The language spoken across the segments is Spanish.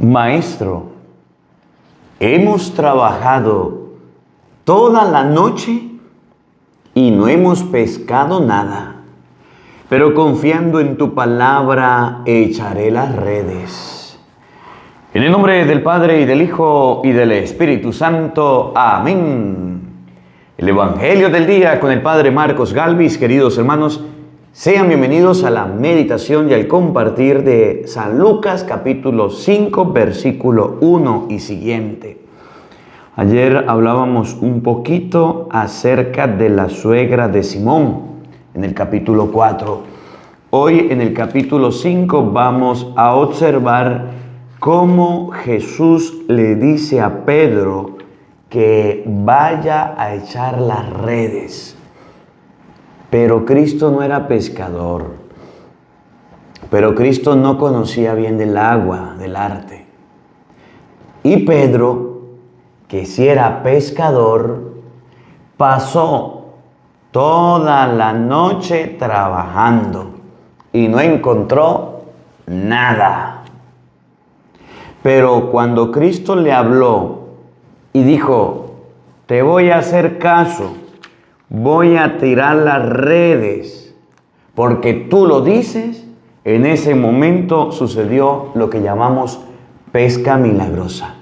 Maestro, hemos trabajado toda la noche y no hemos pescado nada, pero confiando en tu palabra echaré las redes. En el nombre del Padre, y del Hijo, y del Espíritu Santo. Amén. El Evangelio del día con el Padre Marcos Galvis. Queridos hermanos, sean bienvenidos a la meditación y al compartir de San Lucas capítulo 5, versículo 1 y siguiente. Ayer hablábamos un poquito acerca de la suegra de Simón en el capítulo 4. Hoy en el capítulo 5 vamos a observar cómo Jesús le dice a Pedro que vaya a echar las redes. Pero Cristo no era pescador. Pero Cristo no conocía bien del agua, del arte. Y Pedro, que si era pescador, pasó toda la noche trabajando y no encontró nada. Pero cuando Cristo le habló y dijo, te voy a hacer caso, voy a tirar las redes, porque tú lo dices, en ese momento sucedió lo que llamamos pesca milagrosa.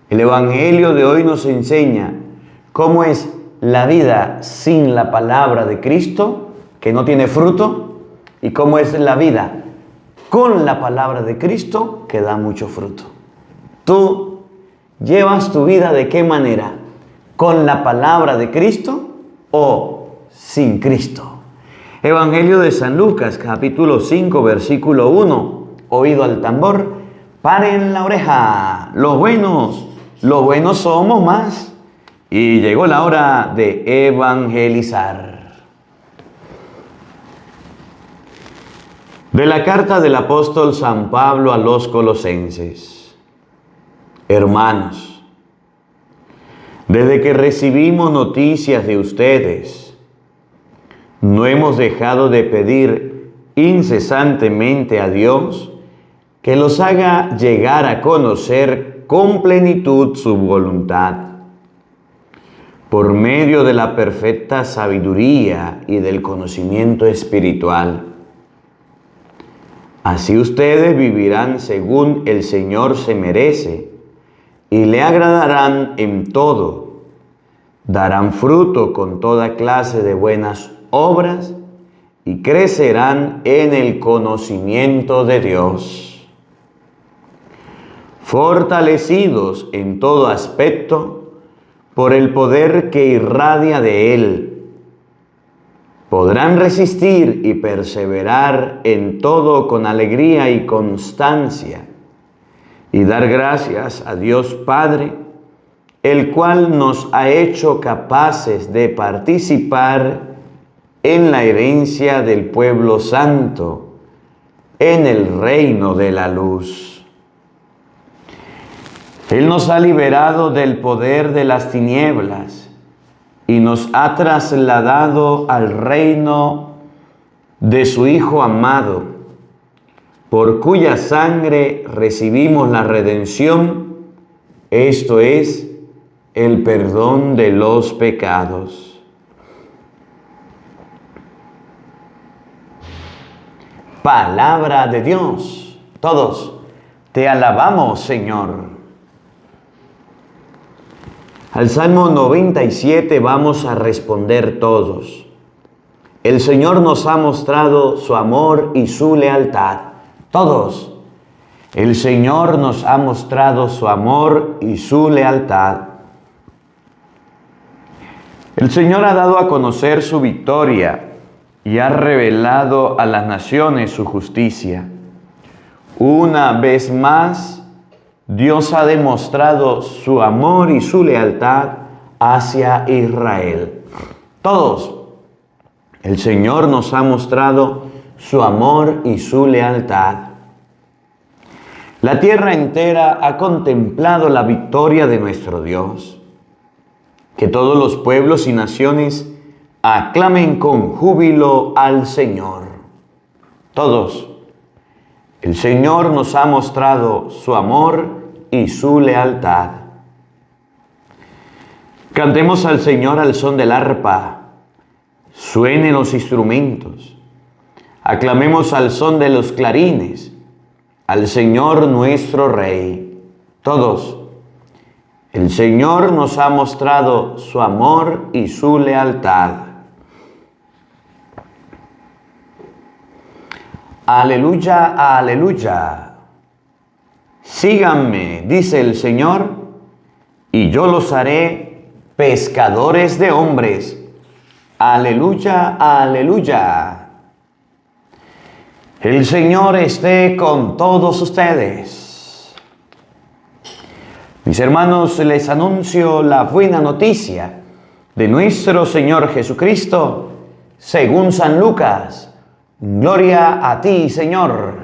El Evangelio de hoy nos enseña cómo es la vida sin la palabra de Cristo, que no tiene fruto, y cómo es la vida con la palabra de Cristo, que da mucho fruto. Tú llevas tu vida ¿de qué manera? ¿Con la palabra de Cristo o sin Cristo? Evangelio de San Lucas, capítulo 5, versículo 1. Oído al tambor, paren la oreja. Los buenos somos más. Y llegó la hora de evangelizar. De la carta del apóstol San Pablo a los Colosenses. Hermanos, desde que recibimos noticias de ustedes, no hemos dejado de pedir incesantemente a Dios que los haga llegar a conocer con plenitud su voluntad, por medio de la perfecta sabiduría y del conocimiento espiritual. Así ustedes vivirán según el Señor se merece, y le agradarán en todo, darán fruto con toda clase de buenas obras y crecerán en el conocimiento de Dios. Fortalecidos en todo aspecto por el poder que irradia de Él, podrán resistir y perseverar en todo con alegría y constancia, y dar gracias a Dios Padre, el cual nos ha hecho capaces de participar en la herencia del pueblo santo, en el reino de la luz. Él nos ha liberado del poder de las tinieblas y nos ha trasladado al reino de su Hijo amado, por cuya sangre recibimos la redención, esto es, el perdón de los pecados. Palabra de Dios. Todos te alabamos, Señor. Al Salmo 97 vamos a responder todos. El Señor nos ha mostrado su amor y su lealtad. Todos. El Señor nos ha mostrado su amor y su lealtad. El Señor ha dado a conocer su victoria y ha revelado a las naciones su justicia. Una vez más, Dios ha demostrado su amor y su lealtad hacia Israel. Todos. El Señor nos ha mostrado su amor y su lealtad. La tierra entera ha contemplado la victoria de nuestro Dios. Que todos los pueblos y naciones aclamen con júbilo al Señor. Todos. El Señor nos ha mostrado su amor y su lealtad. Cantemos al Señor al son del arpa, suenen los instrumentos. Aclamemos al son de los clarines, al Señor nuestro Rey. Todos, el Señor nos ha mostrado su amor y su lealtad. Aleluya, aleluya. Síganme, dice el Señor, y yo los haré pescadores de hombres. Aleluya, aleluya. El Señor esté con todos ustedes. Mis hermanos, les anuncio la buena noticia de nuestro Señor Jesucristo, según San Lucas. Gloria a ti, Señor.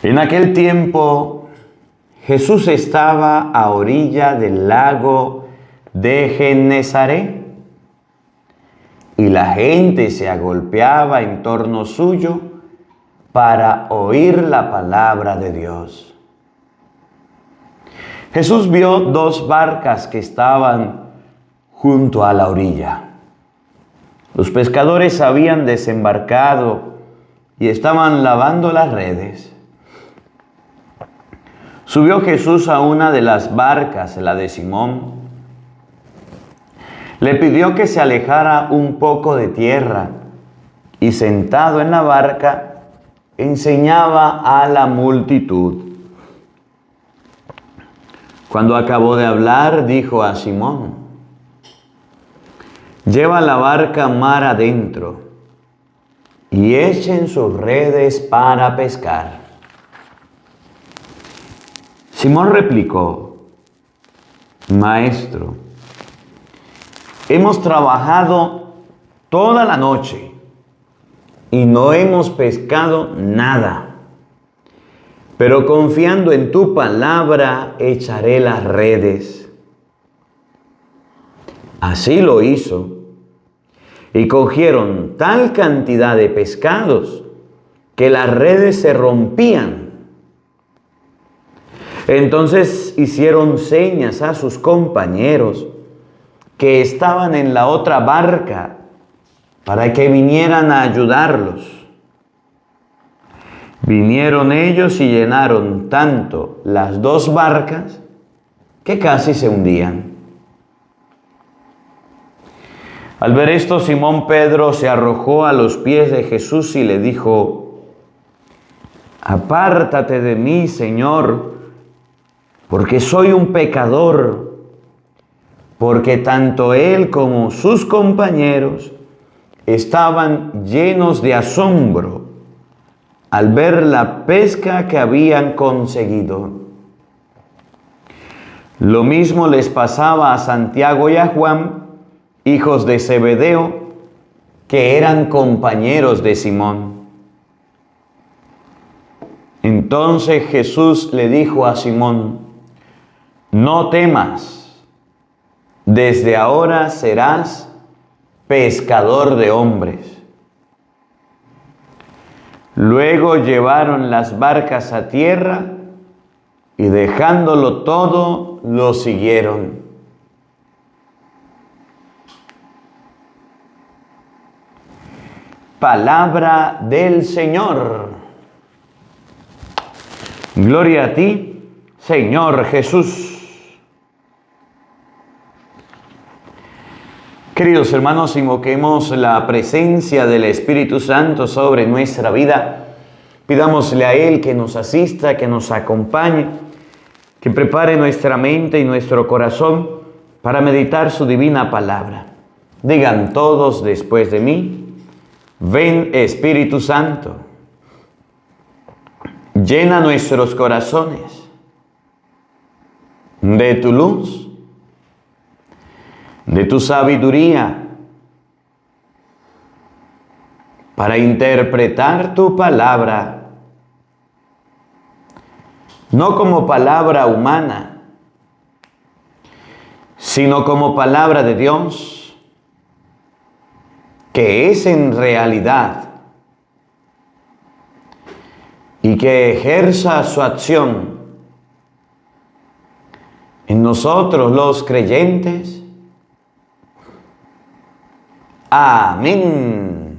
En aquel tiempo, Jesús estaba a orilla del lago de Genesaret y la gente se agolpeaba en torno suyo para oír la palabra de Dios. Jesús vio dos barcas que estaban junto a la orilla. Los pescadores habían desembarcado y estaban lavando las redes. Subió Jesús a una de las barcas, la de Simón. Le pidió que se alejara un poco de tierra y sentado en la barca enseñaba a la multitud. Cuando acabó de hablar, dijo a Simón: lleva la barca mar adentro y echen sus redes para pescar. Simón replicó: Maestro, hemos trabajado toda la noche y no hemos pescado nada. Pero confiando en tu palabra, echaré las redes. Así lo hizo. Y cogieron tal cantidad de pescados que las redes se rompían. Entonces hicieron señas a sus compañeros que estaban en la otra barca para que vinieran a ayudarlos. Vinieron ellos y llenaron tanto las dos barcas que casi se hundían. Al ver esto, Simón Pedro se arrojó a los pies de Jesús y le dijo: apártate de mí, Señor, porque soy un pecador. Porque tanto él como sus compañeros estaban llenos de asombro al ver la pesca que habían conseguido. Lo mismo les pasaba a Santiago y a Juan, hijos de Zebedeo, que eran compañeros de Simón. Entonces Jesús le dijo a Simón: no temas, desde ahora serás pescador de hombres. Luego llevaron las barcas a tierra y dejándolo todo, lo siguieron. Palabra del Señor. Gloria a ti, Señor Jesús. Queridos hermanos, invoquemos la presencia del Espíritu Santo sobre nuestra vida. Pidámosle a Él que nos asista, que nos acompañe, que prepare nuestra mente y nuestro corazón para meditar su divina palabra. Digan todos después de mí: ven, Espíritu Santo, llena nuestros corazones de tu luz, de tu sabiduría, para interpretar tu palabra, no como palabra humana, sino como palabra de Dios, que es en realidad y que ejerza su acción en nosotros los creyentes. Amén.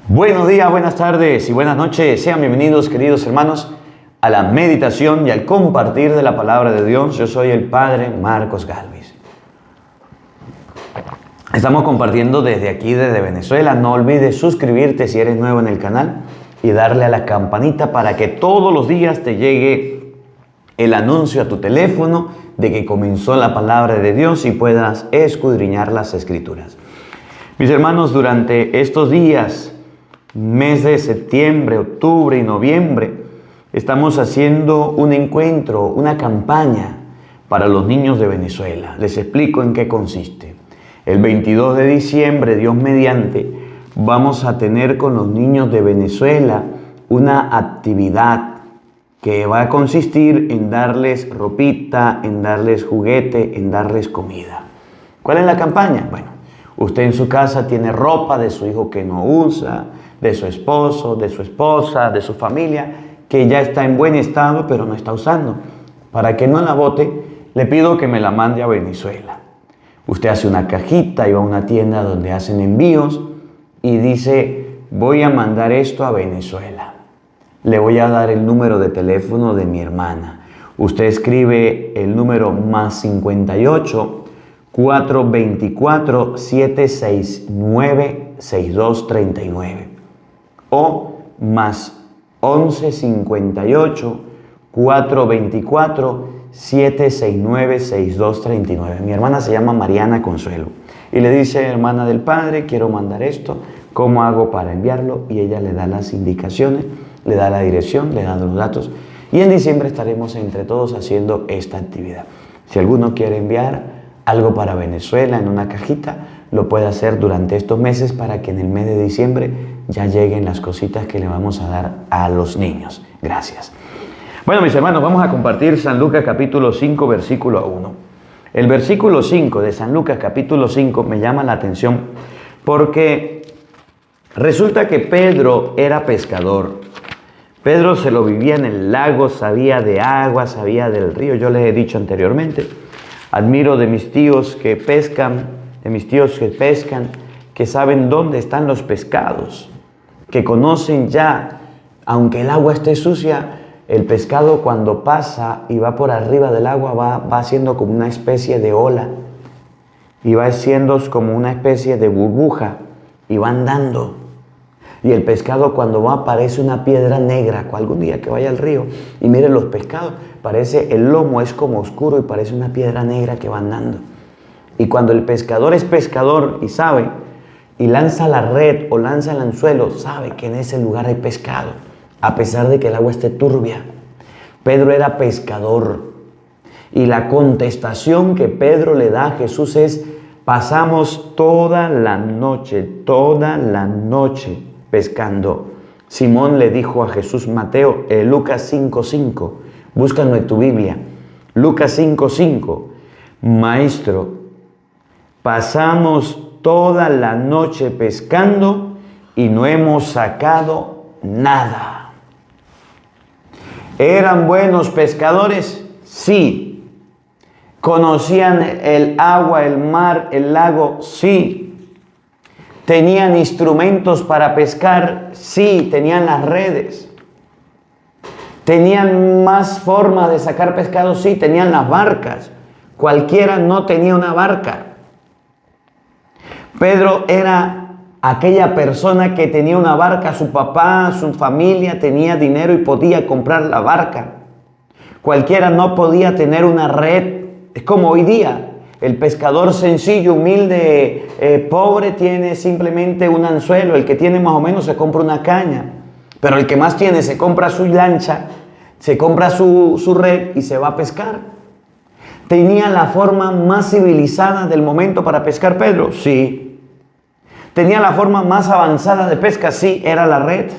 Buenos días, buenas tardes y buenas noches. Sean bienvenidos, queridos hermanos, a la meditación y al compartir de la palabra de Dios. Yo soy el Padre Marcos Galvis. Estamos compartiendo desde aquí, desde Venezuela. No olvides suscribirte si eres nuevo en el canal y darle a la campanita para que todos los días te llegue el anuncio a tu teléfono de que comenzó la palabra de Dios y puedas escudriñar las Escrituras. Mis hermanos, durante estos días, mes de septiembre, octubre y noviembre, estamos haciendo un encuentro, una campaña para los niños de Venezuela. Les explico en qué consiste. El 22 de diciembre, Dios mediante, vamos a tener con los niños de Venezuela una actividad que va a consistir en darles ropita, en darles juguete, en darles comida. ¿Cuál es la campaña? Bueno, usted en su casa tiene ropa de su hijo que no usa, de su esposo, de su esposa, de su familia, que ya está en buen estado pero no está usando. Para que no la bote, le pido que me la mande a Venezuela. Usted hace una cajita y va a una tienda donde hacen envíos y dice, voy a mandar esto a Venezuela. Le voy a dar el número de teléfono de mi hermana. Usted escribe el número más 58 424 769 6239 o más 11 58 424 769 6239. Mi hermana se llama Mariana Consuelo y le dice, hermana del Padre, quiero mandar esto, ¿cómo hago para enviarlo? Y ella le da las indicaciones, le da la dirección, le da los datos y en diciembre estaremos entre todos haciendo esta actividad. Si alguno quiere enviar algo para Venezuela en una cajita, lo puede hacer durante estos meses para que en el mes de diciembre ya lleguen las cositas que le vamos a dar a los niños. Gracias. Bueno, mis hermanos, vamos a compartir San Lucas capítulo 5, versículo 1. El versículo 5 de San Lucas capítulo 5 me llama la atención porque resulta que Pedro era pescador. Pedro se lo vivía en el lago, sabía de agua, sabía del río. Yo les he dicho anteriormente, admiro de mis tíos que pescan, que saben dónde están los pescados, que conocen ya, aunque el agua esté sucia, el pescado cuando pasa y va por arriba del agua va haciendo como una especie de ola y va haciendo como una especie de burbuja y va andando. Y el pescado cuando va parece una piedra negra. Algún día que vaya al río y mire los pescados, parece el lomo es como oscuro y parece una piedra negra que va andando. Y cuando el pescador es pescador y sabe, y lanza la red o lanza el anzuelo, sabe que en ese lugar hay pescado, a pesar de que el agua esté turbia. Pedro era pescador. Y la contestación que Pedro le da a Jesús es, pasamos toda la noche pescando. Simón le dijo a Jesús, Lucas 5:5, búscalo en tu Biblia, Lucas 5:5, Maestro, pasamos toda la noche pescando y no hemos sacado nada. ¿Eran buenos pescadores? Sí. ¿Conocían el agua, el mar, el lago? Sí. ¿Tenían instrumentos para pescar? Sí. ¿Tenían las redes? ¿Tenían más formas de sacar pescado? Sí. ¿Tenían las barcas? Cualquiera no tenía una barca. Pedro era aquella persona que tenía una barca, su papá, su familia tenía dinero y podía comprar la barca. Cualquiera no podía tener una red. Es como hoy día, el pescador sencillo, humilde, pobre, tiene simplemente un anzuelo. El que tiene más o menos se compra una caña. Pero el que más tiene se compra su lancha, se compra su red y se va a pescar. ¿Tenía la forma más civilizada del momento para pescar Pedro? Sí. ¿Tenía la forma más avanzada de pesca? Sí, era la red.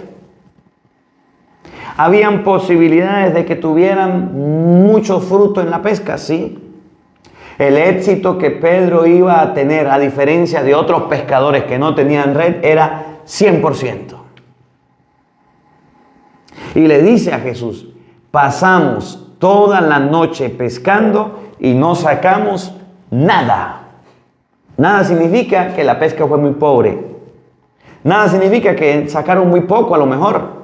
¿Habían posibilidades de que tuvieran mucho fruto en la pesca? Sí. El éxito que Pedro iba a tener, a diferencia de otros pescadores que no tenían red, era 100%. Y le dice a Jesús, pasamos toda la noche pescando y no sacamos nada. Nada significa que la pesca fue muy pobre. Nada significa que sacaron muy poco a lo mejor.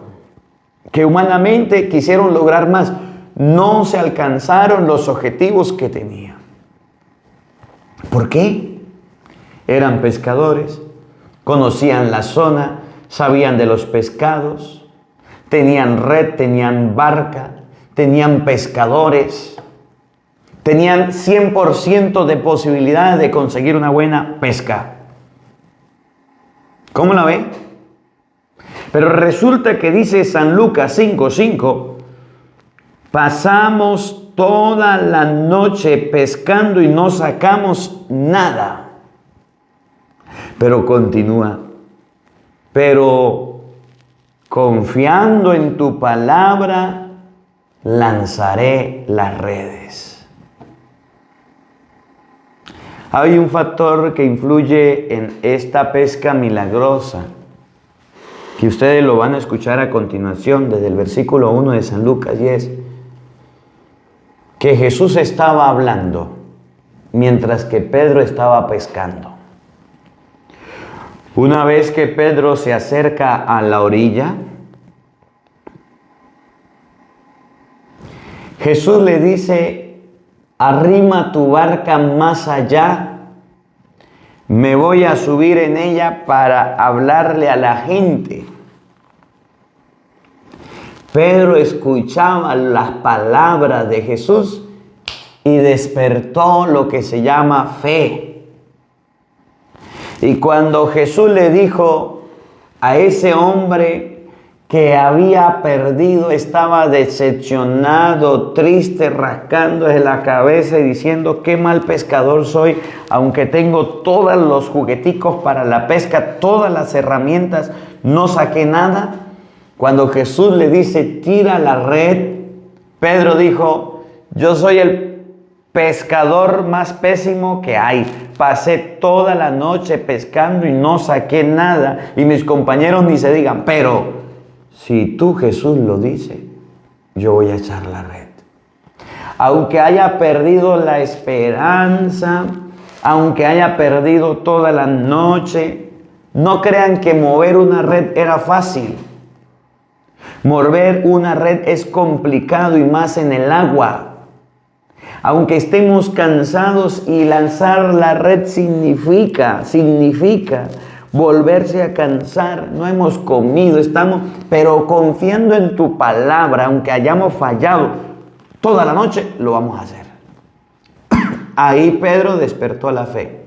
Que humanamente quisieron lograr más. No se alcanzaron los objetivos que tenían. ¿Por qué? Eran pescadores, conocían la zona, sabían de los pescados, tenían red, tenían barca, tenían pescadores, tenían 100% de posibilidades de conseguir una buena pesca. ¿Cómo la ve? Pero resulta que dice San Lucas 5:5, pasamos toda la noche pescando y no sacamos nada. Pero continúa, pero confiando en tu palabra, lanzaré las redes. Hay un factor que influye en esta pesca milagrosa, que ustedes lo van a escuchar a continuación desde el versículo 1 de San Lucas, y es que Jesús estaba hablando mientras que Pedro estaba pescando. Una vez que Pedro se acerca a la orilla, Jesús le dice, arrima tu barca más allá, me voy a subir en ella para hablarle a la gente. Pedro escuchaba las palabras de Jesús y despertó lo que se llama fe. Y cuando Jesús le dijo a ese hombre que había perdido, estaba decepcionado, triste, rascándose la cabeza y diciendo, qué mal pescador soy, aunque tengo todos los jugueticos para la pesca, todas las herramientas, no saqué nada. Cuando Jesús le dice, tira la red, Pedro dijo, yo soy el pescador más pésimo que hay. Pasé toda la noche pescando y no saqué nada. Y mis compañeros ni se digan, pero si tú, Jesús, lo dices, yo voy a echar la red. Aunque haya perdido la esperanza, aunque haya perdido toda la noche, no crean que mover una red era fácil. Mover una red es complicado y más en el agua. Aunque estemos cansados, y lanzar la red significa volverse a cansar. No hemos comido, pero confiando en tu palabra, aunque hayamos fallado toda la noche, lo vamos a hacer. Ahí Pedro despertó la fe.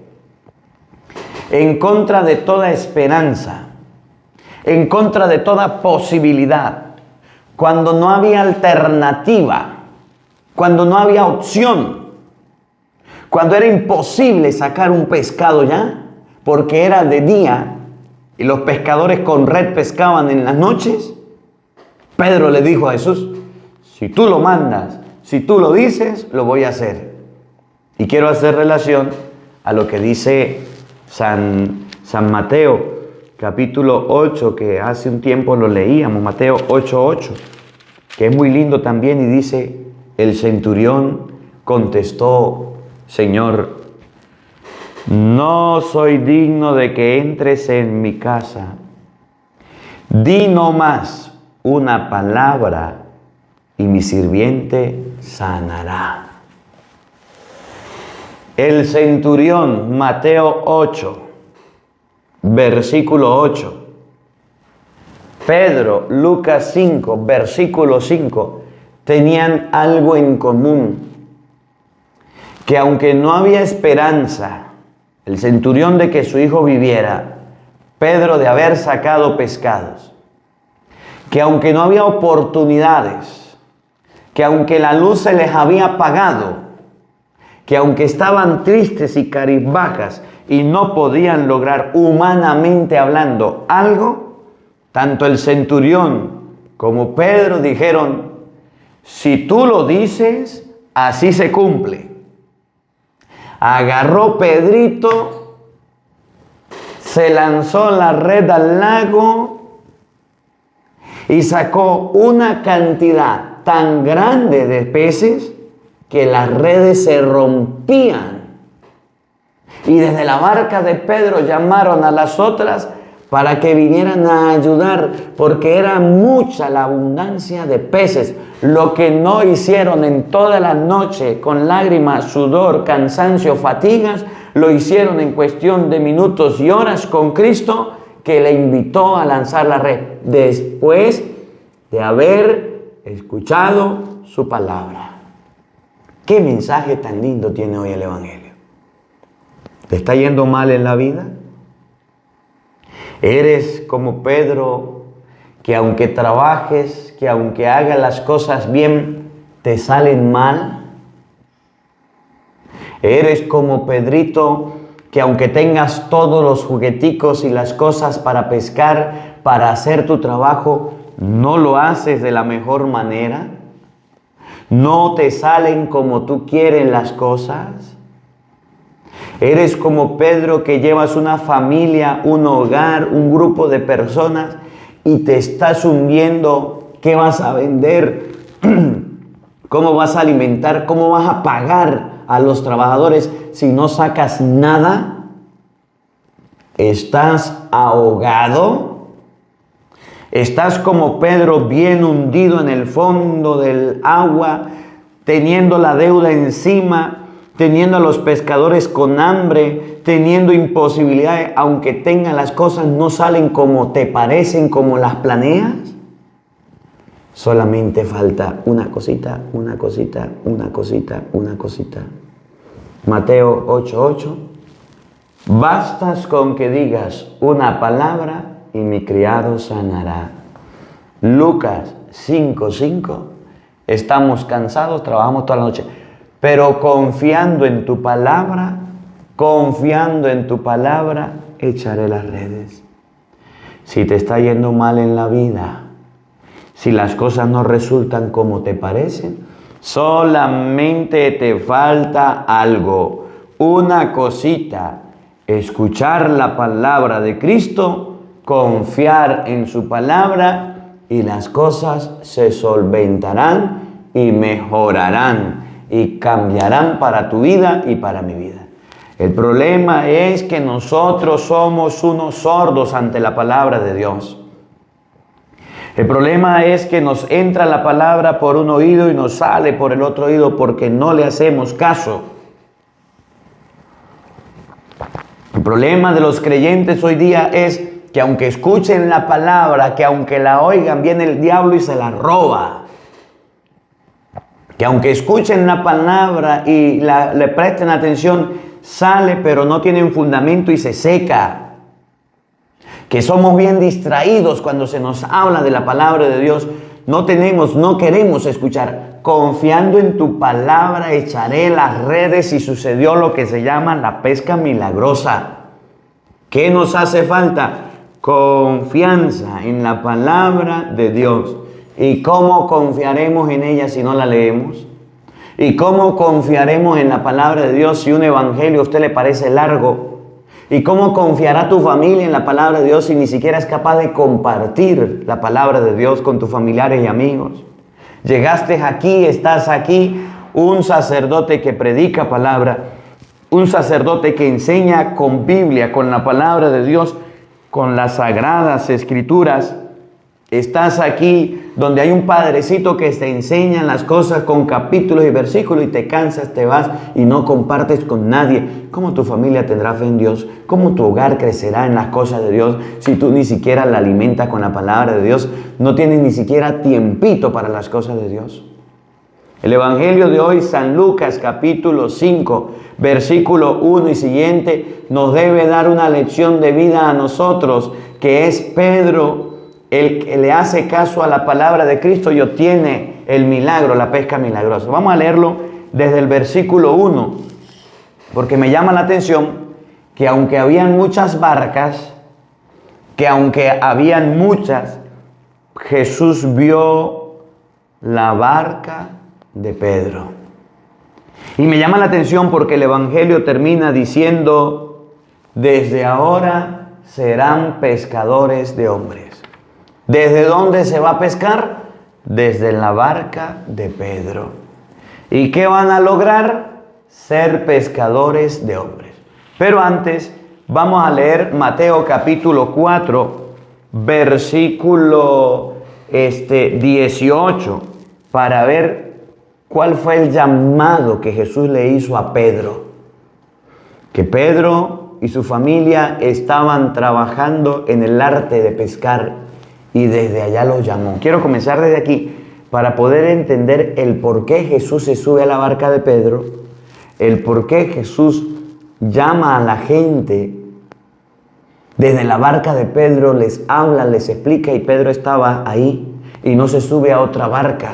En contra de toda esperanza, en contra de toda posibilidad, cuando no había alternativa, cuando no había opción, cuando era imposible sacar un pescado ya, porque era de día y los pescadores con red pescaban en las noches, Pedro le dijo a Jesús, si tú lo mandas, si tú lo dices, lo voy a hacer. Y quiero hacer relación a lo que dice San Mateo, capítulo 8, que hace un tiempo lo leíamos, Mateo 8:8, que es muy lindo también, y dice, el centurión contestó, Señor, no soy digno de que entres en mi casa. Di nomás una palabra y mi sirviente sanará. El centurión, Mateo 8, versículo 8. Pedro, Lucas 5, versículo 5, tenían algo en común. Que aunque no había esperanza, el centurión de que su hijo viviera, Pedro de haber sacado pescados, que aunque no había oportunidades, que aunque la luz se les había apagado, que aunque estaban tristes y cabizbajas y no podían lograr humanamente hablando algo, tanto el centurión como Pedro dijeron, si tú lo dices, así se cumple. Agarró Pedrito, se lanzó la red al lago y sacó una cantidad tan grande de peces que las redes se rompían. Y desde la barca de Pedro llamaron a las otras para que vinieran a ayudar, porque era mucha la abundancia de peces. Lo que no hicieron en toda la noche con lágrimas, sudor, cansancio, fatigas, lo hicieron en cuestión de minutos y horas con Cristo, que le invitó a lanzar la red después de haber escuchado su palabra. ¿Qué mensaje tan lindo tiene hoy el Evangelio? ¿Te está yendo mal en la vida? Eres como Pedro, que aunque trabajes, que aunque hagas las cosas bien, te salen mal. Eres como Pedrito, que aunque tengas todos los jugueticos y las cosas para pescar, para hacer tu trabajo, no lo haces de la mejor manera. No te salen como tú quieres las cosas. Eres como Pedro, que llevas una familia, un hogar, un grupo de personas y te estás hundiendo. ¿Qué vas a vender? ¿Cómo vas a alimentar? ¿Cómo vas a pagar a los trabajadores si no sacas nada? ¿Estás ahogado? ¿Estás como Pedro, bien hundido en el fondo del agua, teniendo la deuda encima, teniendo a los pescadores con hambre, teniendo imposibilidades, aunque tengan las cosas, no salen como te parecen, como las planeas? Solamente falta una cosita, una cosita, una cosita, una cosita. Mateo 8:8. Bastas con que digas una palabra y mi criado sanará. Lucas 5:5. Estamos cansados, trabajamos toda la noche, pero confiando en tu palabra, echaré las redes. Si te está yendo mal en la vida, si las cosas no resultan como te parecen, solamente te falta algo, una cosita: escuchar la palabra de Cristo, confiar en su palabra, y las cosas se solventarán y mejorarán y cambiarán para tu vida y para mi vida. El problema es que nosotros somos unos sordos ante la palabra de Dios. El problema es que nos entra la palabra por un oído y nos sale por el otro oído porque no le hacemos caso. El problema de los creyentes hoy día es que aunque escuchen la palabra, que aunque la oigan, viene el diablo y se la roba. Que aunque escuchen la palabra y le presten atención, sale pero no tienen fundamento y se seca. Que somos bien distraídos cuando se nos habla de la palabra de Dios. No queremos escuchar. Confiando en tu palabra echaré las redes, y sucedió lo que se llama la pesca milagrosa. ¿Qué nos hace falta? Confianza en la palabra de Dios. ¿Y cómo confiaremos en ella si no la leemos? ¿Y cómo confiaremos en la palabra de Dios si un evangelio a usted le parece largo? ¿Y cómo confiará tu familia en la palabra de Dios si ni siquiera es capaz de compartir la palabra de Dios con tus familiares y amigos? Llegaste aquí, estás aquí, un sacerdote que predica palabra, un sacerdote que enseña con Biblia, con la palabra de Dios, con las sagradas escrituras. Estás aquí donde hay un padrecito que te enseña las cosas con capítulos y versículos y te cansas, te vas y no compartes con nadie. ¿Cómo tu familia tendrá fe en Dios? ¿Cómo tu hogar crecerá en las cosas de Dios si tú ni siquiera la alimentas con la palabra de Dios? No tienes ni siquiera tiempito para las cosas de Dios. El evangelio de hoy, San Lucas capítulo 5, versículo 1 y siguiente, nos debe dar una lección de vida a nosotros, que es Pedro, el que le hace caso a la palabra de Cristo y obtiene el milagro, la pesca milagrosa. Vamos a leerlo desde el versículo 1, porque me llama la atención que aunque habían muchas barcas, Jesús vio la barca de Pedro. Y me llama la atención porque el Evangelio termina diciendo, desde ahora serán pescadores de hombres. ¿Desde dónde se va a pescar? Desde la barca de Pedro. ¿Y qué van a lograr? Ser pescadores de hombres. Pero antes vamos a leer Mateo capítulo 4, versículo 18, para ver cuál fue el llamado que Jesús le hizo a Pedro. Que Pedro y su familia estaban trabajando en el arte de pescar y desde allá los llamó. Quiero comenzar desde aquí para poder entender el por qué Jesús se sube a la barca de Pedro, el por qué Jesús llama a la gente desde la barca de Pedro, les habla, les explica y Pedro estaba ahí y no se sube a otra barca.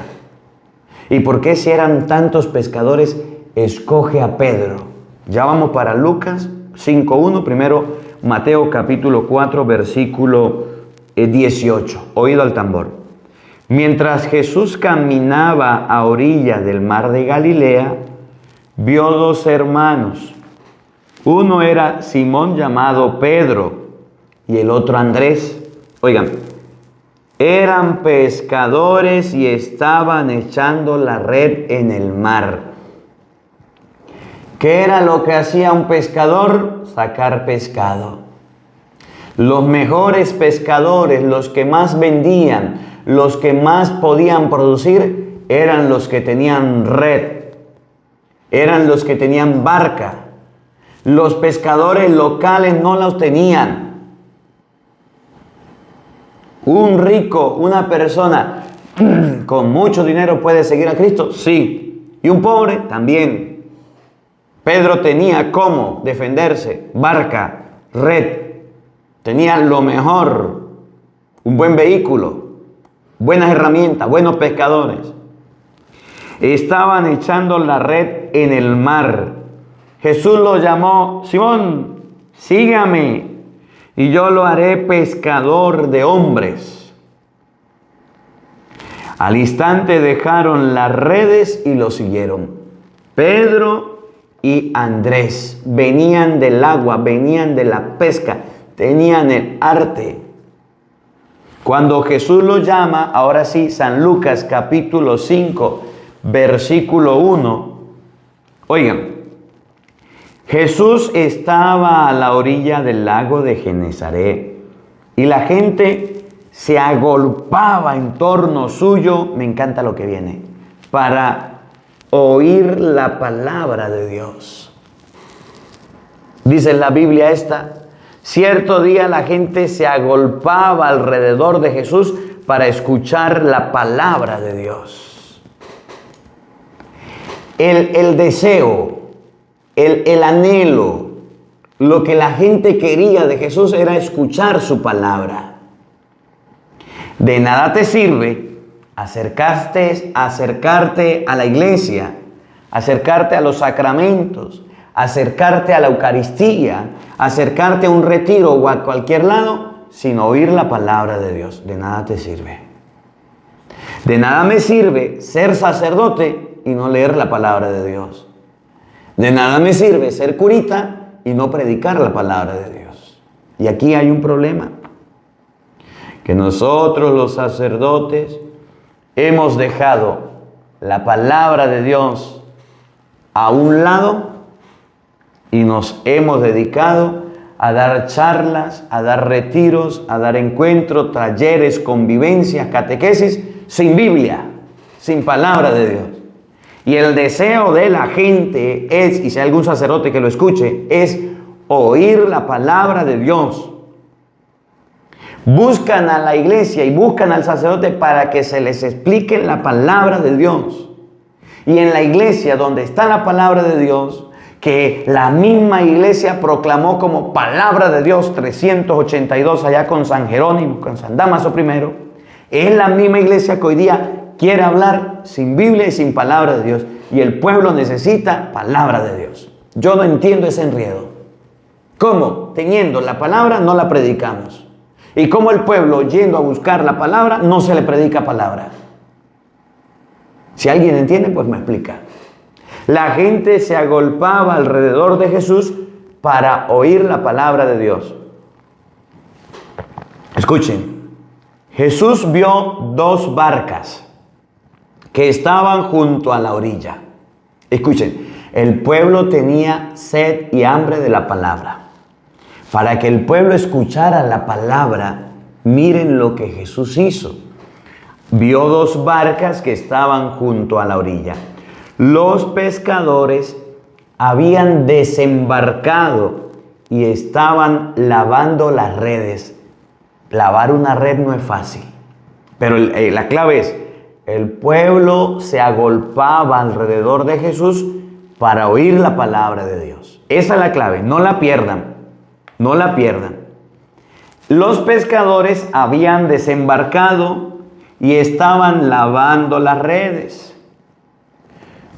¿Y por qué si eran tantos pescadores escoge a Pedro? Ya vamos para Lucas 5:1, primero Mateo capítulo 4 versículo 18. Oído al tambor. Mientras Jesús caminaba a orilla del mar de Galilea, vio dos hermanos. Uno era Simón llamado Pedro y el otro Andrés. Oigan, eran pescadores y estaban echando la red en el mar. ¿Qué era lo que hacía un pescador? Sacar pescado. Los mejores pescadores, los que más vendían, los que más podían producir, eran los que tenían red, eran los que tenían barca. Los pescadores locales no los tenían. Un rico, una persona con mucho dinero puede seguir a Cristo, sí. Y un pobre también. Pedro tenía cómo defenderse, barca, red. Tenía lo mejor, un buen vehículo, buenas herramientas, buenos pescadores. Estaban echando la red en el mar. Jesús lo llamó, Simón, sígame y yo lo haré pescador de hombres. Al instante dejaron las redes y lo siguieron. Pedro y Andrés venían del agua, venían de la pesca, tenían el arte. Cuando Jesús lo llama, ahora sí, San Lucas capítulo 5, versículo 1. Oigan, Jesús estaba a la orilla del lago de Genesaret y la gente se agolpaba en torno suyo, me encanta lo que viene, para oír la palabra de Dios. Dice en la Biblia cierto día la gente se agolpaba alrededor de Jesús para escuchar la palabra de Dios. El deseo, el anhelo, lo que la gente quería de Jesús era escuchar su palabra. De nada te sirve acercarte a la iglesia, acercarte a los sacramentos, acercarte a la Eucaristía, acercarte a un retiro o a cualquier lado sin oír la palabra de Dios. De nada te sirve. De nada me sirve ser sacerdote y no leer la palabra de Dios. De nada me sirve ser curita y no predicar la palabra de Dios. Y aquí hay un problema. Que nosotros los sacerdotes hemos dejado la palabra de Dios a un lado y nos hemos dedicado a dar charlas, a dar retiros, a dar encuentros, talleres, convivencias, catequesis, sin Biblia, sin palabra de Dios. Y el deseo de la gente es, y si hay algún sacerdote que lo escuche, es oír la palabra de Dios. Buscan a la iglesia y buscan al sacerdote para que se les explique la palabra de Dios. Y en la iglesia donde está la palabra de Dios, que la misma iglesia proclamó como palabra de Dios 382 allá con San Jerónimo, con San Damaso I, es la misma iglesia que hoy día quiere hablar sin Biblia y sin palabra de Dios. Y el pueblo necesita palabra de Dios. Yo no entiendo ese enredo. ¿Cómo? Teniendo la palabra no la predicamos. Y cómo el pueblo yendo a buscar la palabra no se le predica palabra. Si alguien entiende, pues me explica. La gente se agolpaba alrededor de Jesús para oír la palabra de Dios. Escuchen, Jesús vio dos barcas que estaban junto a la orilla. Escuchen, el pueblo tenía sed y hambre de la palabra. Para que el pueblo escuchara la palabra, miren lo que Jesús hizo. Vio dos barcas que estaban junto a la orilla. Los pescadores habían desembarcado y estaban lavando las redes. Lavar una red no es fácil, pero la clave es, el pueblo se agolpaba alrededor de Jesús para oír la palabra de Dios. Esa es la clave, no la pierdan, no la pierdan. Los pescadores habían desembarcado y estaban lavando las redes.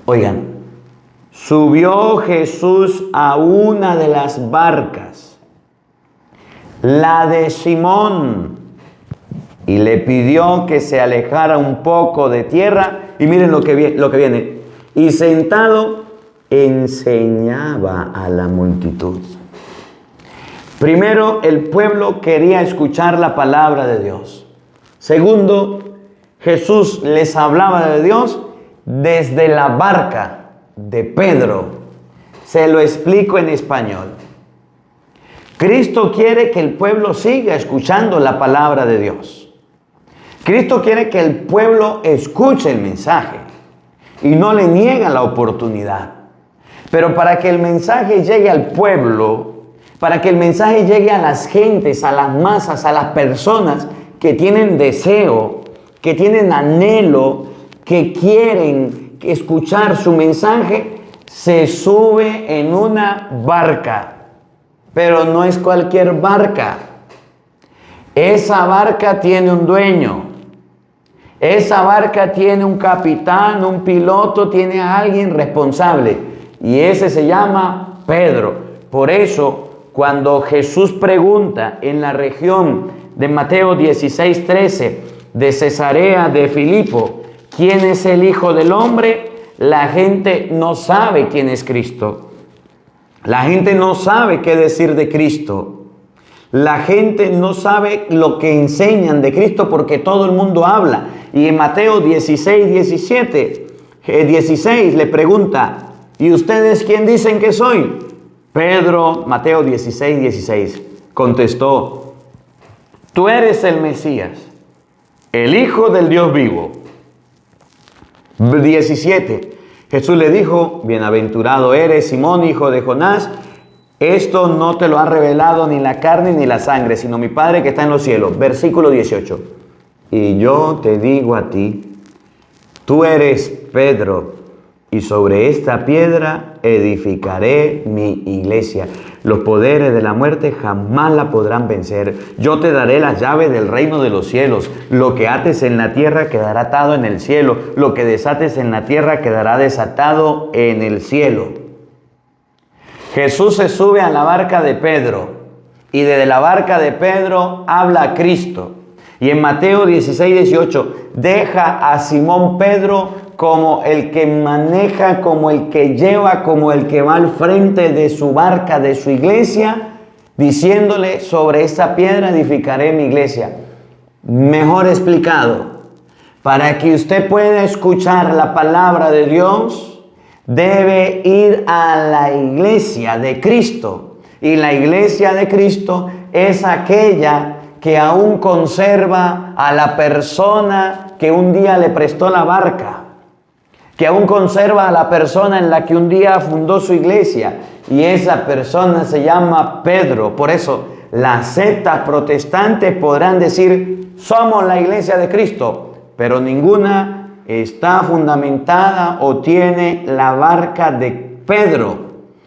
Oigan, subió Jesús a una de las barcas, la de Simón, y le pidió que se alejara un poco de tierra. Y miren lo que viene. Y sentado enseñaba a la multitud. Primero, el pueblo quería escuchar la palabra de Dios. Segundo, Jesús les hablaba de Dios desde la barca de Pedro. Se lo explico en español. Cristo quiere que el pueblo siga escuchando la palabra de Dios. Cristo quiere que el pueblo escuche el mensaje y no le niega la oportunidad. Pero para que el mensaje llegue al pueblo, para que el mensaje llegue a las gentes, a las masas, a las personas que tienen deseo, que tienen anhelo, que quieren escuchar su mensaje, se sube en una barca. Pero no es cualquier barca. Esa barca tiene un dueño. Esa barca tiene un capitán, un piloto, tiene a alguien responsable. Y ese se llama Pedro. Por eso, cuando Jesús pregunta en la región de Mateo 16:13 de Cesarea de Filipo, ¿quién es el Hijo del Hombre? La gente no sabe quién es Cristo. La gente no sabe qué decir de Cristo. La gente no sabe lo que enseñan de Cristo porque todo el mundo habla. Y en Mateo 16 le pregunta, ¿y ustedes quién dicen que soy? Pedro, Mateo 16, contestó, tú eres el Mesías, el Hijo del Dios vivo. 17, Jesús le dijo, bienaventurado eres, Simón, hijo de Jonás, esto no te lo ha revelado ni la carne ni la sangre, sino mi Padre que está en los cielos. Versículo 18. Y yo te digo a ti, tú eres Pedro, y sobre esta piedra edificaré mi iglesia. Los poderes de la muerte jamás la podrán vencer. Yo te daré las llaves del reino de los cielos. Lo que ates en la tierra quedará atado en el cielo. Lo que desates en la tierra quedará desatado en el cielo. Jesús se sube a la barca de Pedro y desde la barca de Pedro habla a Cristo. Y en Mateo 16:18 deja a Simón Pedro como el que maneja, como el que lleva, como el que va al frente de su barca, de su iglesia, diciéndole, sobre esta piedra edificaré mi iglesia. Mejor explicado, para que usted pueda escuchar la palabra de Dios, debe ir a la iglesia de Cristo. Y la iglesia de Cristo es aquella que aún conserva a la persona que un día le prestó la barca, que aún conserva a la persona en la que un día fundó su iglesia, y esa persona se llama Pedro. Por eso las sectas protestantes podrán decir, somos la iglesia de Cristo, pero ninguna está fundamentada o tiene la barca de Pedro,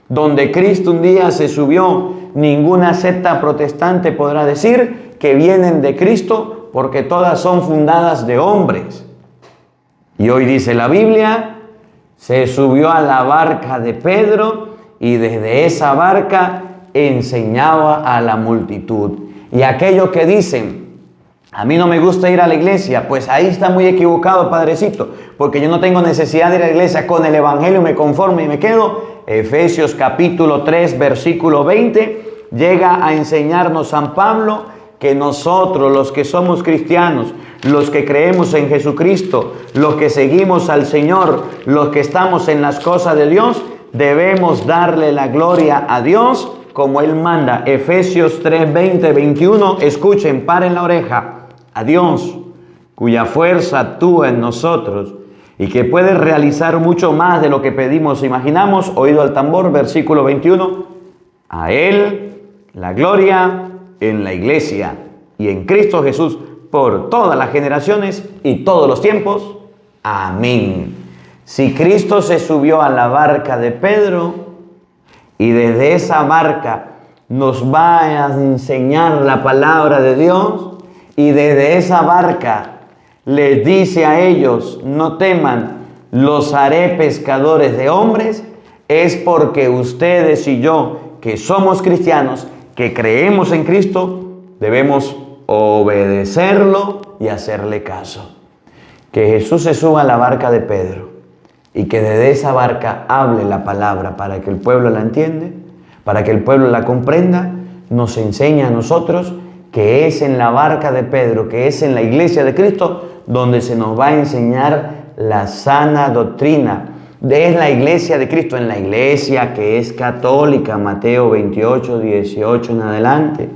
donde Cristo un día se subió. Ninguna secta protestante podrá decir que vienen de Cristo, porque todas son fundadas de hombres. Y hoy dice la Biblia, se subió a la barca de Pedro y desde esa barca enseñaba a la multitud. Y aquellos que dicen A mí no me gusta ir a la iglesia. Pues ahí está muy equivocado, padrecito, porque yo no tengo necesidad de ir a la iglesia. Con el evangelio me conformo y me quedo. Efesios capítulo 3, versículo 20, llega a enseñarnos San Pablo que nosotros, los que somos cristianos, los que creemos en Jesucristo, los que seguimos al Señor, los que estamos en las cosas de Dios, debemos darle la gloria a Dios como Él manda. Efesios 3, 20, 21, escuchen, paren la oreja. A Dios, cuya fuerza actúa en nosotros y que puede realizar mucho más de lo que pedimos e imaginamos. Oído al tambor, versículo 21. A Él la gloria en la iglesia y en Cristo Jesús por todas las generaciones y todos los tiempos. Amén. Si Cristo se subió a la barca de Pedro y desde esa barca nos va a enseñar la palabra de Dios, y desde esa barca les dice a ellos, no teman, los haré pescadores de hombres, es porque ustedes y yo, que somos cristianos, que creemos en Cristo, debemos obedecerlo y hacerle caso. Que Jesús se suba a la barca de Pedro y que desde esa barca hable la palabra para que el pueblo la entienda, para que el pueblo la comprenda, nos enseña a nosotros que es en la barca de Pedro, que es en la iglesia de Cristo, donde se nos va a enseñar la sana doctrina. Es la iglesia de Cristo, en la iglesia que es católica, Mateo 28, 18 en adelante,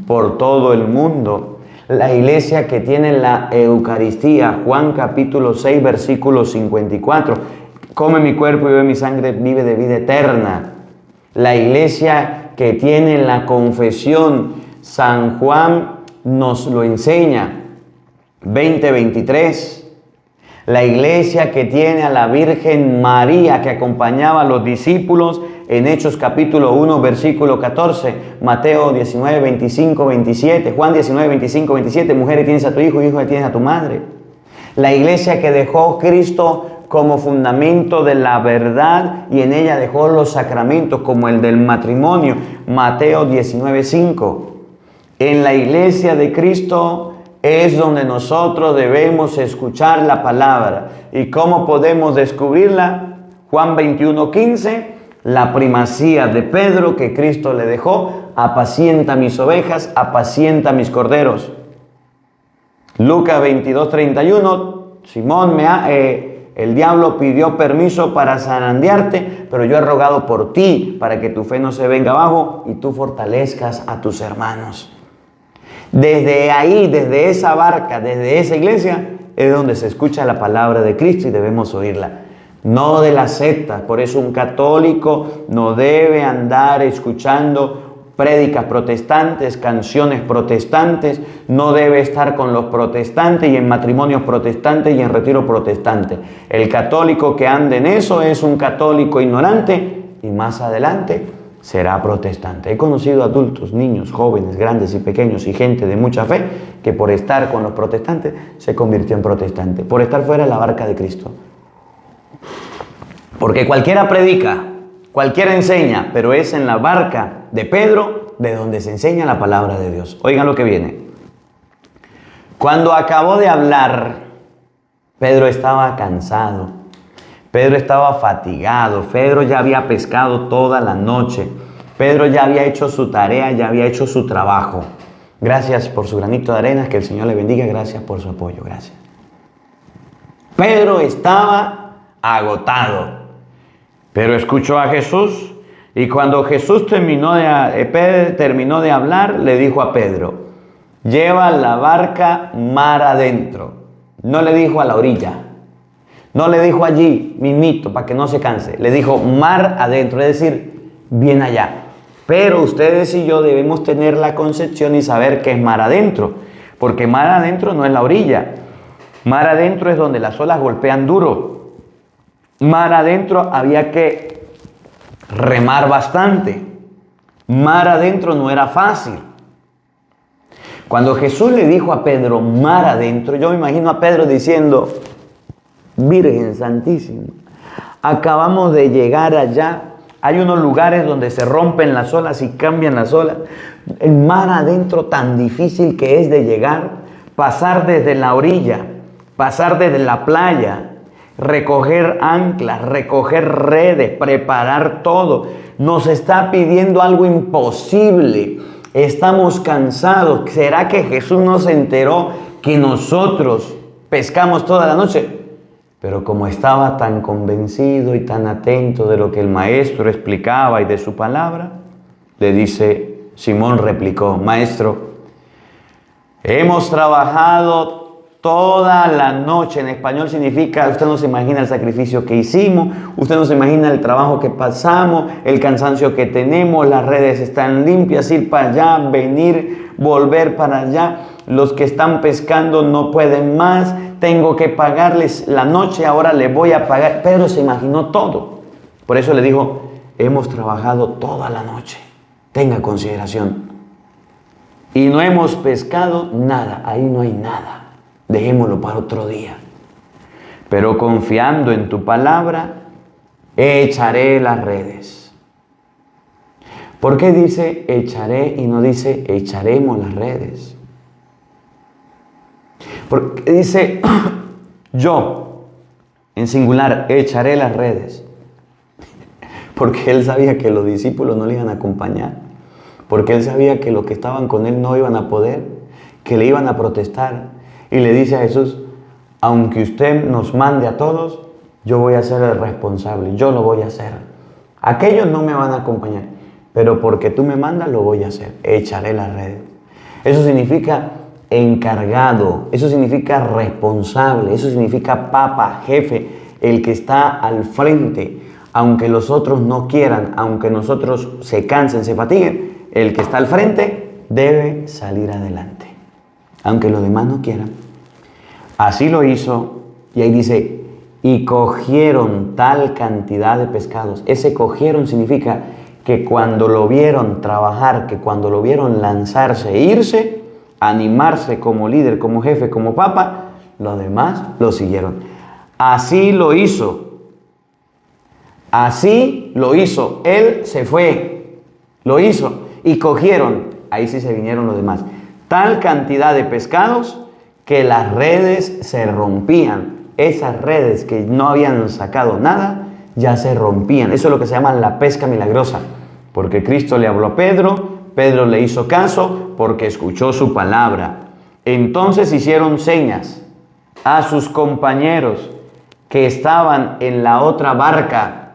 por todo el mundo. La iglesia que tiene la Eucaristía, Juan capítulo 6, versículo 54. Come mi cuerpo y bebe mi sangre, vive de vida eterna. La iglesia que tiene la confesión, San Juan nos lo enseña, 20:23. La iglesia que tiene a la Virgen María que acompañaba a los discípulos en Hechos capítulo 1, versículo 14, Mateo 19, 25, 27, Juan 19, 25, 27, mujeres tienes a tu hijo, hijo tienes a tu madre. La iglesia que dejó Cristo como fundamento de la verdad y en ella dejó los sacramentos como el del matrimonio, Mateo 19, 5. En la iglesia de Cristo es donde nosotros debemos escuchar la palabra. ¿Y cómo podemos descubrirla? Juan 21, 15, la primacía de Pedro que Cristo le dejó: apacienta mis ovejas, apacienta mis corderos. Lucas 22, 31, Simón, el diablo pidió permiso para zarandearte, pero yo he rogado por ti, para que tu fe no se venga abajo y tú fortalezcas a tus hermanos. Desde ahí, desde esa barca, desde esa iglesia, es donde se escucha la palabra de Cristo y debemos oírla. No de las sectas. Por eso un católico no debe andar escuchando prédicas protestantes, canciones protestantes, no debe estar con los protestantes y en matrimonios protestantes y en retiro protestante. El católico que ande en eso es un católico ignorante y más adelante será protestante. He conocido adultos, niños, jóvenes, grandes y pequeños y gente de mucha fe que por estar con los protestantes se convirtió en protestante, por estar fuera de la barca de Cristo. Porque cualquiera predica, cualquiera enseña, pero es en la barca de Pedro de donde se enseña la palabra de Dios. Oigan lo que viene. Cuando acabó de hablar, Pedro estaba cansado. Pedro estaba fatigado. Pedro ya había pescado toda la noche. Pedro ya había hecho su tarea, ya había hecho su trabajo. Gracias por su granito de arena, que el Señor le bendiga. Gracias por su apoyo, gracias. Pedro estaba agotado, pero escuchó a Jesús y cuando Jesús terminó de hablar, le dijo a Pedro: lleva la barca mar adentro. No le dijo a la orilla. No le dijo allí, mimito, para que no se canse. Le dijo mar adentro, es decir, bien allá. Pero ustedes y yo debemos tener la concepción y saber qué es mar adentro. Porque mar adentro no es la orilla. Mar adentro es donde las olas golpean duro. Mar adentro había que remar bastante. Mar adentro no era fácil. Cuando Jesús le dijo a Pedro mar adentro, yo me imagino a Pedro diciendo: Virgen Santísima, acabamos de llegar allá. Hay unos lugares donde se rompen las olas y cambian las olas. El mar adentro tan difícil que es de llegar. pasar desde la orilla, pasar desde la playa, recoger anclas, recoger redes, preparar todo. Nos está pidiendo algo imposible. Estamos cansados. ¿Será que Jesús no se enteró que nosotros pescamos toda la noche? Pero como estaba tan convencido y tan atento de lo que el maestro explicaba y de su palabra, le dice, Simón replicó, maestro, hemos trabajado toda la noche. En español significa, usted no se imagina el sacrificio que hicimos, usted no se imagina el trabajo que pasamos, el cansancio que tenemos, las redes están limpias, ir para allá, venir, volver para allá. Los que están pescando no pueden más, tengo que pagarles la noche, ahora les voy a pagar. Pedro se imaginó todo. Por eso le dijo, hemos trabajado toda la noche. Tenga consideración. Y no hemos pescado nada, ahí no hay nada. Dejémoslo para otro día. Pero confiando en tu palabra, echaré las redes. ¿Por qué dice echaré y no dice echaremos las redes? Porque dice yo, en singular, echaré las redes. Porque él sabía que los discípulos no le iban a acompañar. Porque él sabía que los que estaban con él no iban a poder, que le iban a protestar. Y le dice a Jesús, aunque usted nos mande a todos, yo voy a ser el responsable, yo lo voy a hacer. Aquellos no me van a acompañar, pero porque tú me mandas lo voy a hacer, echaré las redes. Eso significa encargado, eso significa responsable, eso significa papa, jefe, el que está al frente. Aunque los otros no quieran, aunque nosotros se cansen, se fatiguen, el que está al frente debe salir adelante. Aunque los demás no quieran. Así lo hizo, y ahí dice, y cogieron tal cantidad de pescados. Ese cogieron significa que cuando lo vieron trabajar, que cuando lo vieron lanzarse e irse, animarse como líder, como jefe, como papa, los demás lo siguieron. Así lo hizo. Así lo hizo. Él se fue, lo hizo, y cogieron, ahí sí se vinieron los demás, tal cantidad de pescados que las redes se rompían. Esas redes que no habían sacado nada, ya se rompían. Eso es lo que se llama la pesca milagrosa. Porque Cristo le habló a Pedro, Pedro le hizo caso porque escuchó su palabra. Entonces hicieron señas a sus compañeros que estaban en la otra barca.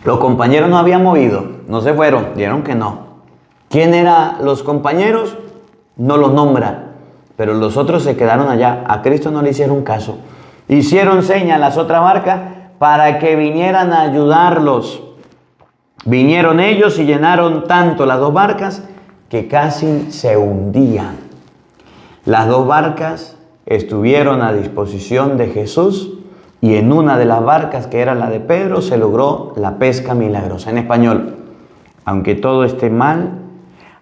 Los compañeros no habían movido, no se fueron, dijeron que no. ¿Quién eran los compañeros? No los nombra. Pero los otros se quedaron allá. A Cristo no le hicieron caso. Hicieron señas a las otras barcas para que vinieran a ayudarlos. Vinieron ellos y llenaron tanto las dos barcas que casi se hundían. Las dos barcas estuvieron a disposición de Jesús y en una de las barcas, que era la de Pedro, se logró la pesca milagrosa. En español, aunque todo esté mal,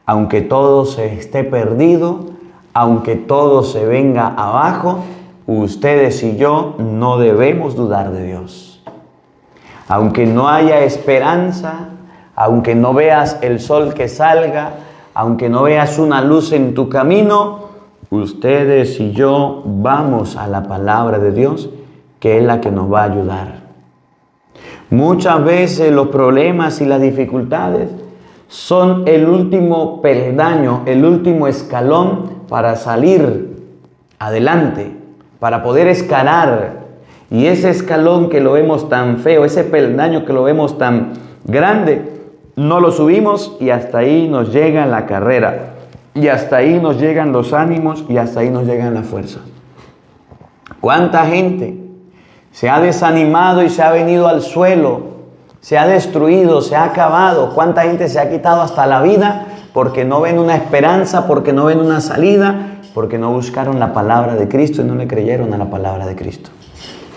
aunque todo se esté perdido, aunque todo se venga abajo, ustedes y yo no debemos dudar de Dios. Aunque no haya esperanza, aunque no veas el sol que salga, aunque no veas una luz en tu camino, ustedes y yo vamos a la palabra de Dios, que es la que nos va a ayudar. Muchas veces los problemas y las dificultades son el último peldaño, el último escalón para salir adelante, para poder escalar. Y ese escalón que lo vemos tan feo, ese peldaño que lo vemos tan grande, no lo subimos y hasta ahí nos llega la carrera. Y hasta ahí nos llegan los ánimos y hasta ahí nos llegan las fuerzas. ¿Cuánta gente se ha desanimado y se ha venido al suelo? Se ha destruido, se ha acabado. ¿Cuánta gente se ha quitado hasta la vida porque no ven una esperanza, porque no ven una salida, porque no buscaron la palabra de Cristo y no le creyeron a la palabra de Cristo?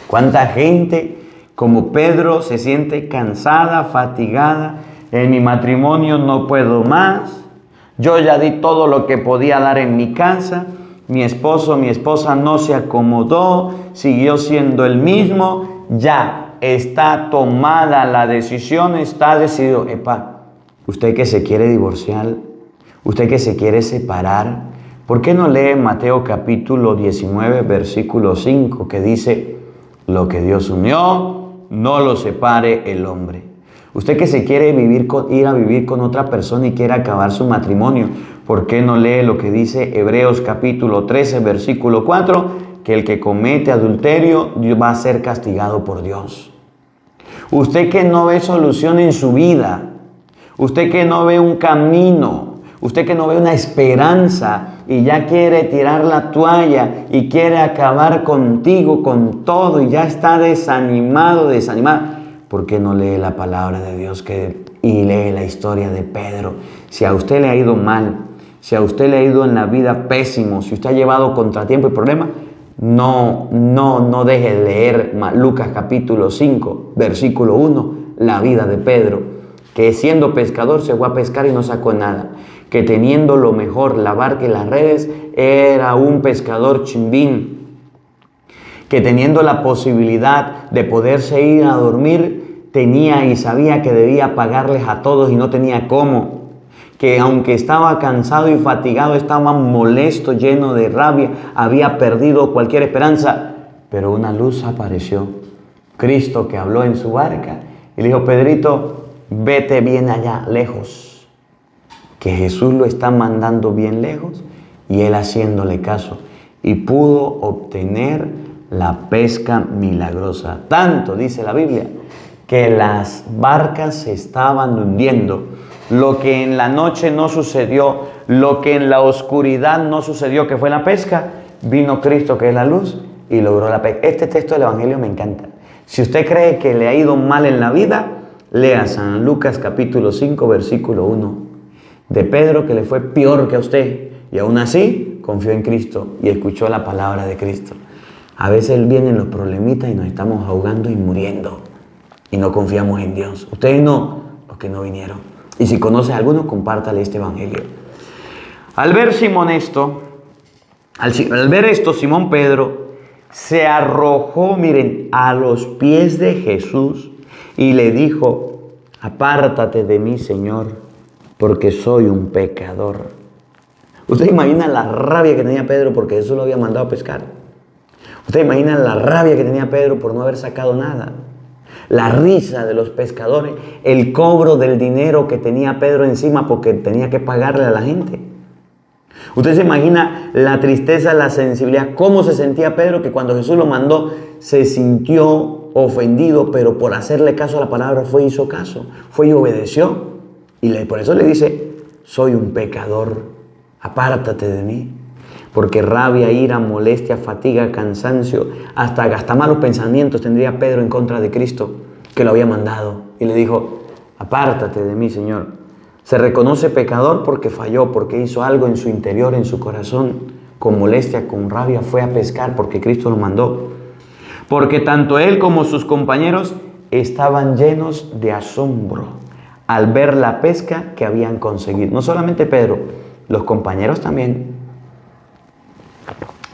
¿Cuánta gente como Pedro se siente cansada, fatigada? En mi matrimonio no puedo más. Yo ya di todo lo que podía dar en mi casa. Mi esposo, mi esposa no se acomodó, siguió siendo el mismo. Ya está tomada la decisión, está decidido. Usted que se quiere divorciar, usted que se quiere separar, ¿Por qué no lee Mateo capítulo 19, versículo 5, que dice, lo que Dios unió, no lo separe el hombre? Usted que se quiere ir a vivir con otra persona y quiere acabar su matrimonio, ¿por qué no lee lo que dice Hebreos capítulo 13, versículo 4? Que el que comete adulterio va a ser castigado por Dios. Usted que no ve solución en su vida, usted que no ve un camino, usted que no ve una esperanza y ya quiere tirar la toalla y quiere acabar contigo, con todo, y ya está desanimada, ¿por qué no lee la palabra de Dios y lee la historia de Pedro? Si a usted le ha ido mal, si a usted le ha ido en la vida pésimo, si usted ha llevado contratiempo y problemas, no deje de leer Lucas capítulo 5, versículo 1, la vida de Pedro, que siendo pescador se fue a pescar y no sacó nada, que teniendo lo mejor, la barca y las redes, era un pescador chimbín, que teniendo la posibilidad de poderse ir a dormir, tenía y sabía que debía pagarles a todos y no tenía cómo, que aunque estaba cansado y fatigado, estaba molesto, lleno de rabia, había perdido cualquier esperanza, pero una luz apareció, Cristo, que habló en su barca y le dijo, Pedrito, vete bien allá, lejos, que Jesús lo está mandando bien lejos, y él haciéndole caso, y pudo obtener la pesca milagrosa. Tanto, dice la Biblia, que las barcas se estaban hundiendo. Lo que en la noche no sucedió, lo que en la oscuridad no sucedió, que fue la pesca, vino Cristo, que es la luz, y logró la pesca. Este texto del Evangelio me encanta. Si usted cree que le ha ido mal en la vida, lea San Lucas capítulo 5, versículo 1, de Pedro, que le fue peor que a usted, y aún así confió en Cristo y escuchó la palabra de Cristo. A veces vienen los problemitas y nos estamos ahogando y muriendo, y no confiamos en Dios. Ustedes no, los que no vinieron. Y si conoce a alguno, compártale este evangelio. Al ver esto, Simón Pedro se arrojó, miren, a los pies de Jesús y le dijo, apártate de mí, Señor, porque soy un pecador. ¿Usted imagina la rabia que tenía Pedro porque Jesús lo había mandado a pescar? ¿Usted imagina la rabia que tenía Pedro por no haber sacado nada? La risa de los pescadores, el cobro del dinero que tenía Pedro encima porque tenía que pagarle a la gente. Usted se imagina la tristeza, la sensibilidad, cómo se sentía Pedro, que cuando Jesús lo mandó se sintió ofendido, pero por hacerle caso a la palabra hizo caso, fue y obedeció. Y por eso le dice, soy un pecador, apártate de mí. Porque rabia, ira, molestia, fatiga, cansancio, hasta malos pensamientos tendría Pedro en contra de Cristo, que lo había mandado. Y le dijo, apártate de mí, Señor. Se reconoce pecador porque falló, porque hizo algo en su interior, en su corazón, con molestia, con rabia, fue a pescar porque Cristo lo mandó. Porque tanto él como sus compañeros estaban llenos de asombro al ver la pesca que habían conseguido. No solamente Pedro, los compañeros también.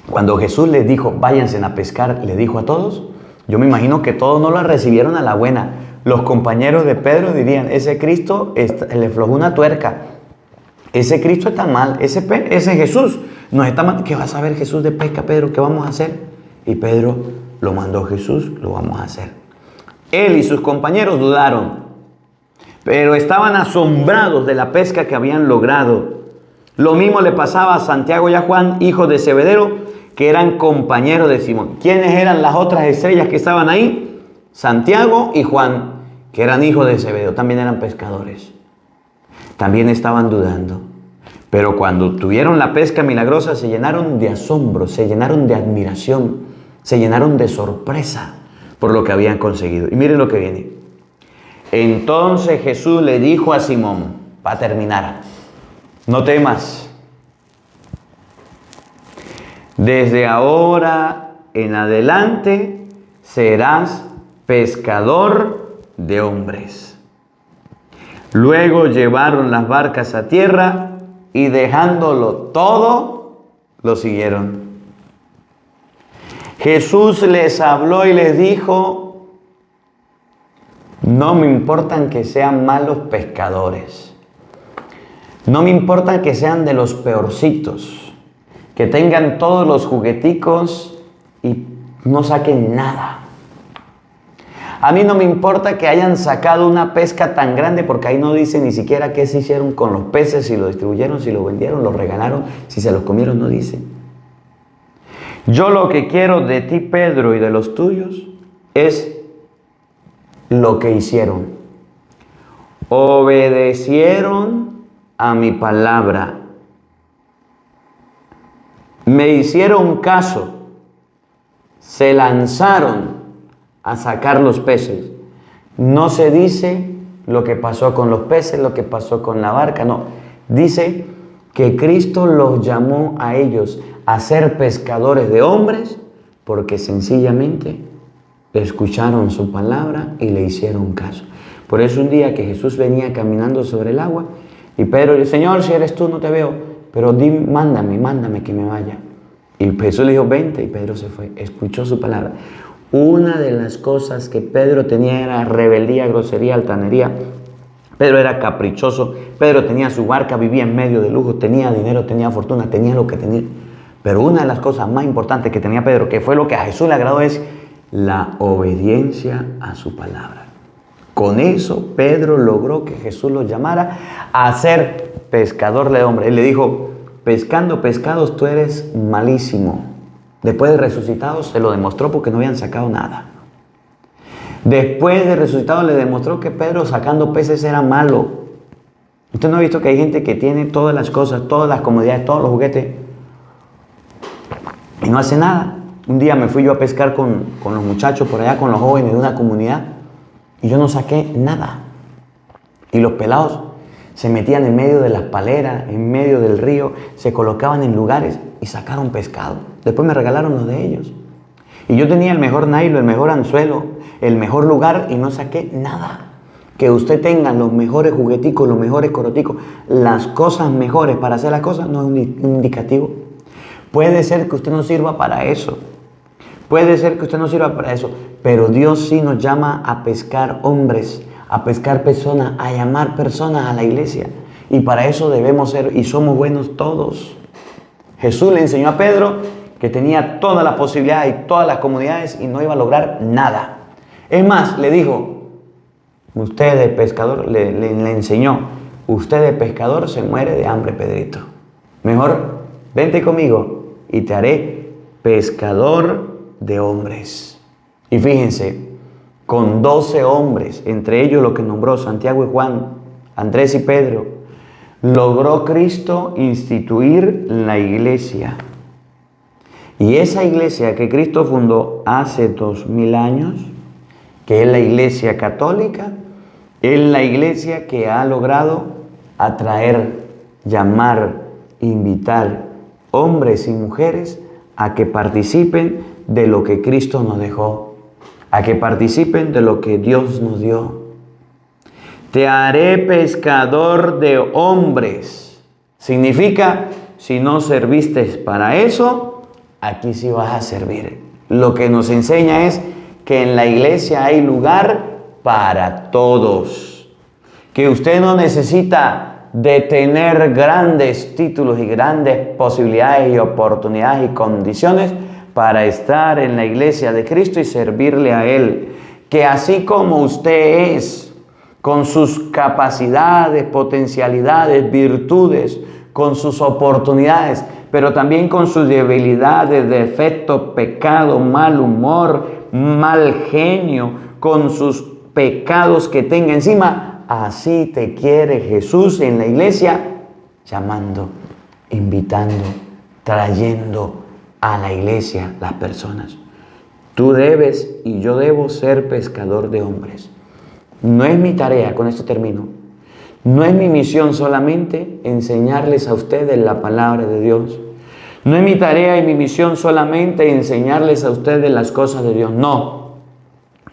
Cuando Jesús les dijo, váyanse a pescar, le dijo a todos, yo me imagino que todos no lo recibieron a la buena. Los compañeros de Pedro dirían, ese Cristo le aflojó una tuerca. Ese Cristo está mal, ese Jesús nos está mal. ¿Qué va a saber Jesús de pesca, Pedro? ¿Qué vamos a hacer? Y Pedro, lo mandó Jesús, lo vamos a hacer. Él y sus compañeros dudaron, pero estaban asombrados de la pesca que habían logrado. Lo mismo le pasaba a Santiago y a Juan, hijos de Zebedeo, que eran compañeros de Simón. ¿Quiénes eran las otras estrellas que estaban ahí? Santiago y Juan, que eran hijos de Zebedeo, también eran pescadores. También estaban dudando. Pero cuando tuvieron la pesca milagrosa, se llenaron de asombro, se llenaron de admiración, se llenaron de sorpresa por lo que habían conseguido. Y miren lo que viene. Entonces Jesús le dijo a Simón, para terminar, no temas. Desde ahora en adelante serás pescador de hombres. Luego llevaron las barcas a tierra y dejándolo todo, lo siguieron. Jesús les habló y les dijo, no me importan que sean malos pescadores. No me importa que sean de los peorcitos. Que tengan todos los jugueticos y no saquen nada. A mí no me importa que hayan sacado una pesca tan grande, porque ahí no dice ni siquiera qué se hicieron con los peces, si lo distribuyeron, si lo vendieron, lo regalaron, si se los comieron, no dice. Yo lo que quiero de ti, Pedro, y de los tuyos, es lo que hicieron. Obedecieron a mi palabra. Me hicieron caso. Se lanzaron a sacar los peces. No se dice lo que pasó con los peces, lo que pasó con la barca, no. Dice que Cristo los llamó a ellos a ser pescadores de hombres porque sencillamente escucharon su palabra y le hicieron caso. Por eso un día que Jesús venía caminando sobre el agua y Pedro le dice: Señor, si eres tú, no te veo, pero mándame que me vaya. Y Jesús le dijo: vente, y Pedro se fue, escuchó su palabra. Una de las cosas que Pedro tenía era rebeldía, grosería, altanería. Pedro era caprichoso. Pedro tenía su barca, vivía en medio de lujo, tenía dinero, tenía fortuna, tenía lo que tenía. Pero una de las cosas más importantes que tenía Pedro, que fue lo que a Jesús le agradó, es la obediencia a su palabra. Con eso Pedro logró que Jesús lo llamara a ser pescador de hombres. Él le dijo: pescando pescados tú eres malísimo. Después de resucitados se lo demostró, porque no habían sacado nada. Después de resucitados le demostró que Pedro sacando peces era malo. ¿Usted no ha visto que hay gente que tiene todas las cosas, todas las comodidades, todos los juguetes y no hace nada? Un día me fui yo a pescar con los muchachos por allá, con los jóvenes de una comunidad, y yo no saqué nada. Y los pelados se metían en medio de las paleras, en medio del río, se colocaban en lugares y sacaron pescado. Después me regalaron los de ellos. Y yo tenía el mejor nailo, el mejor anzuelo, el mejor lugar, y no saqué nada. Que usted tenga los mejores jugueticos, los mejores coroticos, las cosas mejores para hacer las cosas, no es un indicativo. Puede ser que usted no sirva para eso. Puede ser que usted no sirva para eso. Pero Dios sí nos llama a pescar hombres, a pescar personas, a llamar personas a la iglesia. Y para eso debemos ser, y somos buenos todos. Jesús le enseñó a Pedro que tenía todas las posibilidades y todas las comodidades y no iba a lograr nada. Es más, le dijo: usted de pescador, le enseñó: usted de pescador se muere de hambre, Pedrito. Mejor vente conmigo y te haré pescador de hombres. Y fíjense, con 12 hombres, entre ellos lo que nombró Santiago y Juan, Andrés y Pedro, logró Cristo instituir la iglesia. Y esa iglesia que Cristo fundó hace 2000 años, que es la iglesia católica, es la iglesia que ha logrado atraer, llamar, invitar hombres y mujeres a que participen de lo que Cristo nos dejó, a que participen de lo que Dios nos dio. Te haré pescador de hombres. Significa, si no serviste para eso, aquí sí vas a servir. Lo que nos enseña es que en la iglesia hay lugar para todos. Que usted no necesita de tener grandes títulos y grandes posibilidades y oportunidades y condiciones para estar en la iglesia de Cristo y servirle a Él. Que así como usted es, con sus capacidades, potencialidades, virtudes, con sus oportunidades, pero también con sus debilidades, defectos, pecado, mal humor, mal genio, con sus pecados que tenga encima, así te quiere Jesús en la iglesia, llamando, invitando, trayendo a la iglesia las personas. Tú debes y yo debo ser pescador de hombres. No es mi tarea, con esto termino, no es mi misión solamente enseñarles a ustedes la palabra de Dios. No es mi tarea y mi misión solamente enseñarles a ustedes las cosas de Dios. No.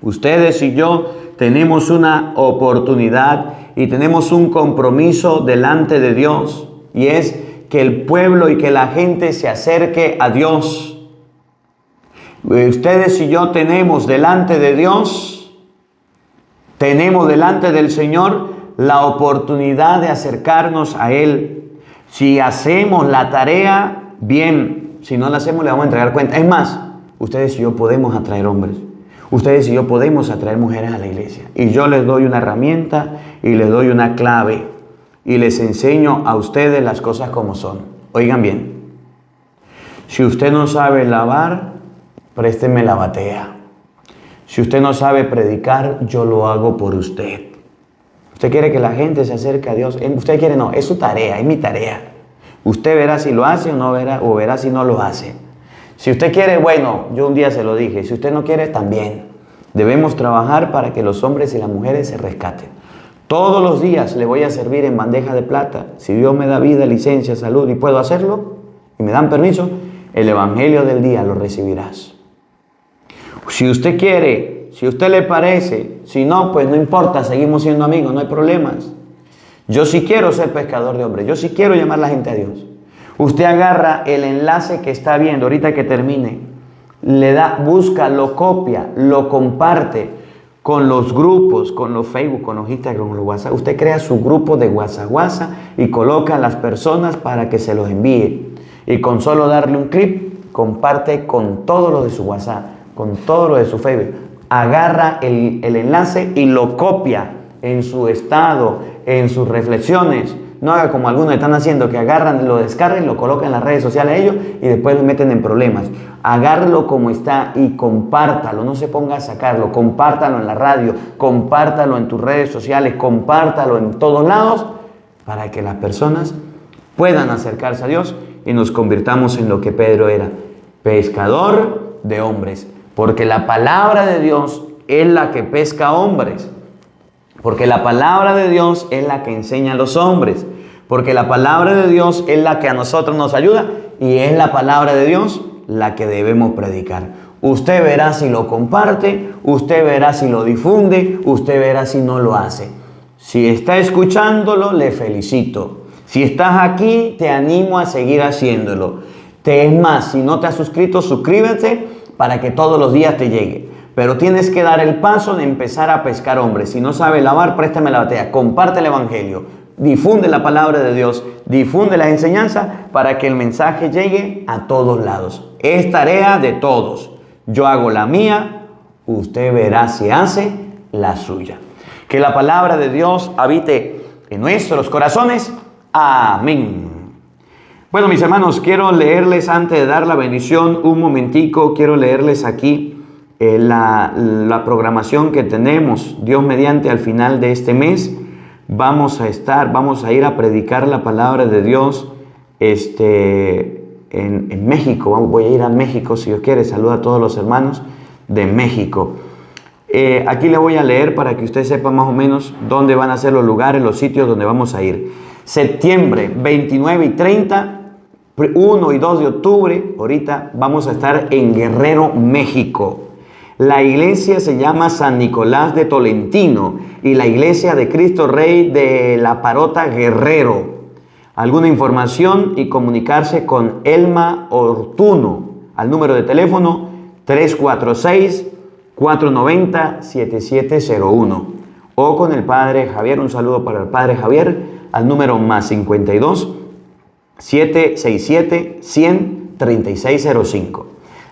Ustedes y yo tenemos una oportunidad y tenemos un compromiso delante de Dios. Y es que el pueblo y que la gente se acerque a Dios. Ustedes y yo tenemos delante de Dios, tenemos delante del Señor la oportunidad de acercarnos a Él. Si hacemos la tarea, bien, si no lo hacemos le vamos a entregar cuenta. Es más, ustedes y yo podemos atraer hombres. Ustedes y yo podemos atraer mujeres a la iglesia. Y yo les doy una herramienta y les doy una clave. Y les enseño a ustedes las cosas como son. Oigan bien. Si usted no sabe lavar, présteme la batea. Si usted no sabe predicar, yo lo hago por usted. Usted quiere que la gente se acerque a Dios. Usted quiere, no, es su tarea, es mi tarea. Usted verá si lo hace o no verá, o verá si no lo hace. Si usted quiere, bueno, yo un día se lo dije. Si usted no quiere, también. Debemos trabajar para que los hombres y las mujeres se rescaten. Todos los días le voy a servir en bandeja de plata. Si Dios me da vida, licencia, salud y puedo hacerlo, y me dan permiso, el evangelio del día lo recibirás. Si usted quiere, si a usted le parece, si no, pues no importa, seguimos siendo amigos, no hay problemas. Yo sí quiero ser pescador de hombres, yo sí quiero llamar a la gente a Dios. Usted agarra el enlace que está viendo, ahorita que termine, le da, busca, lo copia, lo comparte con los grupos, con los Facebook, con los Instagram, con los WhatsApp. Usted crea su grupo de WhatsApp y coloca a las personas para que se los envíe. Y con solo darle un clip, comparte con todo lo de su WhatsApp, con todo lo de su Facebook. Agarra el enlace y lo copia en su estado, en sus reflexiones. No haga como algunos están haciendo, que agarran, lo descargan, lo colocan en las redes sociales ellos y después lo meten en problemas. Agárrelo como está y compártalo, no se ponga a sacarlo, compártalo en la radio, compártalo en tus redes sociales, compártalo en todos lados para que las personas puedan acercarse a Dios y nos convirtamos en lo que Pedro era, pescador de hombres. Porque la palabra de Dios es la que pesca hombres. Porque la palabra de Dios es la que enseña a los hombres. Porque la palabra de Dios es la que a nosotros nos ayuda. Y es la palabra de Dios la que debemos predicar. Usted verá si lo comparte, usted verá si lo difunde, usted verá si no lo hace. Si está escuchándolo, le felicito. Si estás aquí, te animo a seguir haciéndolo. Es más, si no te has suscrito, suscríbete para que todos los días te llegue. Pero tienes que dar el paso de empezar a pescar hombres. Si no sabes lavar, préstame la batea. Comparte el evangelio. Difunde la palabra de Dios. Difunde las enseñanzas para que el mensaje llegue a todos lados. Es tarea de todos. Yo hago la mía. Usted verá si hace la suya. Que la palabra de Dios habite en nuestros corazones. Amén. Bueno, mis hermanos, quiero leerles antes de dar la bendición un momentico. Quiero leerles aquí la programación que tenemos. Dios mediante, al final de este mes vamos a ir a predicar la palabra de Dios en México. Voy a ir a México, si Dios quiere. Saluda a todos los hermanos de México. Aquí le voy a leer para que usted sepa más o menos dónde van a ser los lugares, los sitios donde vamos a ir. Septiembre 29 y 30, 1 y 2 de octubre, ahorita vamos a estar en Guerrero, México. La iglesia se llama San Nicolás de Tolentino y la iglesia de Cristo Rey de La Parota, Guerrero. Alguna información y comunicarse con Elma Ortuno al número de teléfono 346-490-7701 o con el Padre Javier. Un saludo para el Padre Javier al número más 52 767 100 3605.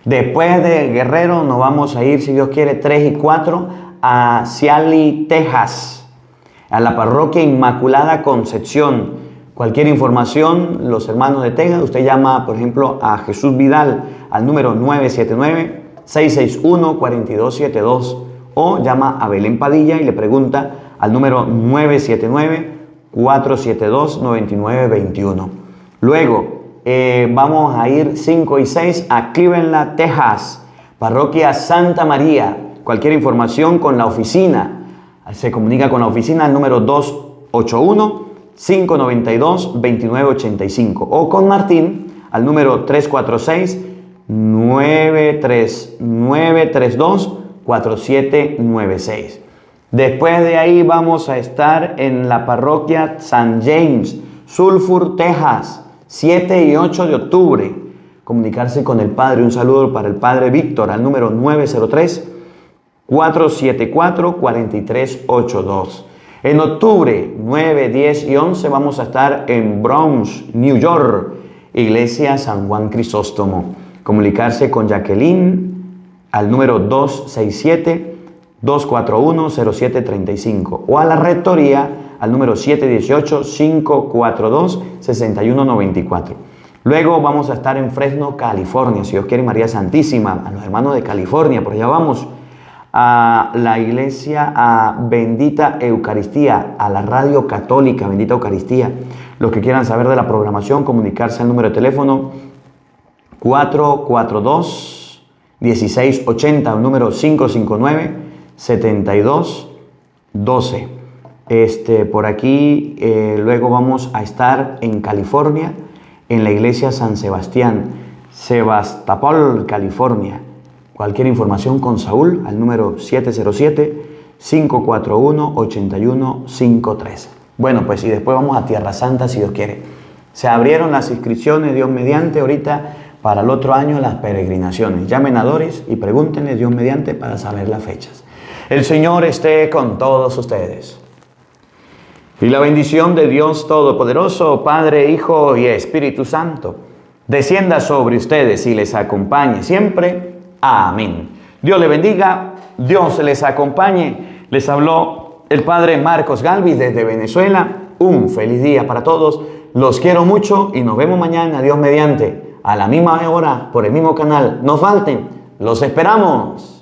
Después de Guerrero nos vamos a ir, si Dios quiere, 3 y 4 a Sealy, Texas, a la parroquia Inmaculada Concepción. Cualquier información, los hermanos de Texas, usted llama, por ejemplo, a Jesús Vidal al número 979-661-4272 o llama a Belén Padilla y le pregunta al número 979-472-9921. Luego, vamos a ir 5 y 6 a Cleveland, Texas, parroquia Santa María. Cualquier información con la oficina, se comunica con la oficina al número 281-592-2985 o con Martín al número 346-932-4796. Después de ahí vamos a estar en la parroquia San James, Sulphur, Texas, 7 y 8 de octubre. Comunicarse con el Padre. Un saludo para el Padre Víctor al número 903-474-4382. En octubre 9, 10 y 11 vamos a estar en Bronx, New York, Iglesia San Juan Crisóstomo. Comunicarse con Jacqueline al número 267-241-0735 o a la rectoría al número 718-542-6194. Luego vamos a estar en Fresno, California, si Dios quiere, María Santísima, a los hermanos de California, por allá vamos, a la iglesia, a Bendita Eucaristía, a la radio católica, Bendita Eucaristía. Los que quieran saber de la programación, comunicarse al número de teléfono 442-1680, el número 559-7212. Por aquí, luego vamos a estar en California, en la iglesia San Sebastián, Sebastopol, California. Cualquier información con Saúl al número 707-541-8153. Bueno, pues y después vamos a Tierra Santa si Dios quiere. Se abrieron las inscripciones, Dios mediante, ahorita para el otro año las peregrinaciones. Llamen a Doris y pregúntenle, Dios mediante, para saber las fechas. El Señor esté con todos ustedes. Y la bendición de Dios Todopoderoso, Padre, Hijo y Espíritu Santo, descienda sobre ustedes y les acompañe siempre. Amén. Dios les bendiga, Dios les acompañe. Les habló el Padre Marcos Galvis desde Venezuela. Un feliz día para todos. Los quiero mucho y nos vemos mañana, Dios mediante, a la misma hora, por el mismo canal. No falten, los esperamos.